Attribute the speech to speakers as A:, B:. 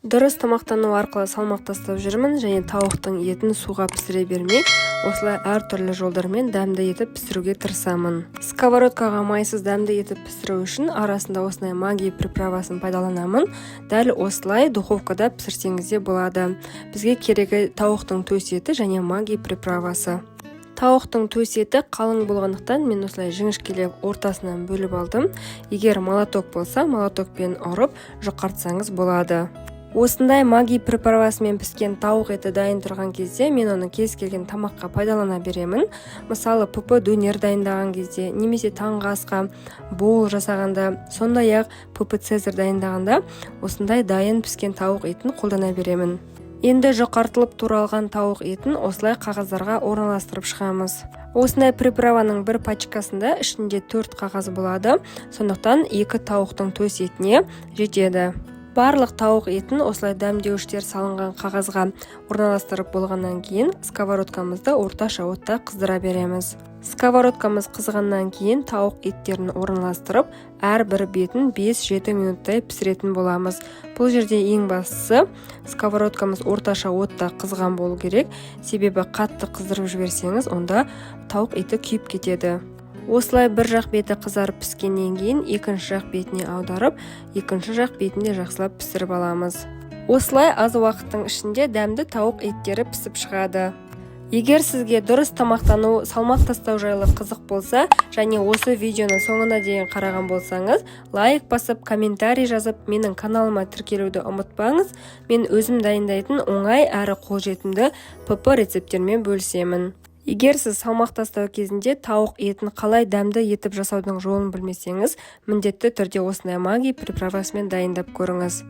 A: Дұрыс тамақтану арқылы салмақ тастап жүрмін және тауықтың етін суға пісіре бермей, осылай әртүрлі жолдармен дәмді етіп пісіруге тырысамын. Сковородкаға майсыз дәмді етіп пісіру үшін арасында осындай магия приправасын пайдаланамын. Дәл осылай духовкада пісірсеңіз де болады. Бізге керегі тауықтың төс еті және магия приправасы. Тауықтың төс еті қалың болғандықтан мен осылай жіңішкелеп ортасынан бөліп алдым. Егер молоток болса, молотокпен ұрып жұқартсаңыз болады. Осындай магия приправасымен піскен тауық еті дайын тұрған кезде мен оны кез келген тамаққа пайдалана беремін. Мысалы, пп дөнер дайындаған кезде, немесе таңғы асқа боул жасағанда, сондай-ақ пп цезарь дайындағанда осындай дайын піскен тауық етін қолдана беремін. Енді жұқартылып туралған тауық етін осылай қағаздарға орналастырып шығамыз. Осындай приправаның бір пачкасында ішінде 4 қағаз болады, сондықтан 2 тауықтың төс етіне жетеді. Барлық тауық етін осылай дәмдеуіштер салынған қағазға орналастырып болғаннан кейін сковородкамызды орташа отта қыздыра береміз. Сковородкамыз қызғаннан кейін тауық еттерін орналастырып, әрбір бетін 5-7 минуттай пісіретін боламыз. Бұл жерде ең бастысы сковородкамыз орташа отта қызған болу керек, себебі қатты қыздырып жіберсеңіз, онда тауық еті күйіп кетеді. Осылай бір жақ беті қызарып піскеннен кейін екінші жақ бетіне аударып, екінші жақ бетінде жақсылап пісіріп аламыз. Осылай аз уақыттың ішінде дәмді тауық еттері пісіп шығады. Егер сізге дұрыс тамақтану, салмақ тастау жайлы қызық болса, және осы видеоны соңына дейін қараған болсаңыз, лайк басып, комментарий жазып, менің каналыма тіркелуді ұмытпаңыз. Мен өзім дайындайтын оңай әрі қолжетімді ПП рецептермен бөлісемін. Егер сіз салмақ тастау кезінде тауық етін қалай дәмді етіп жасаудың жолын білмесеңіз, міндетті түрде осындай магия приправасымен дайындап көріңіз.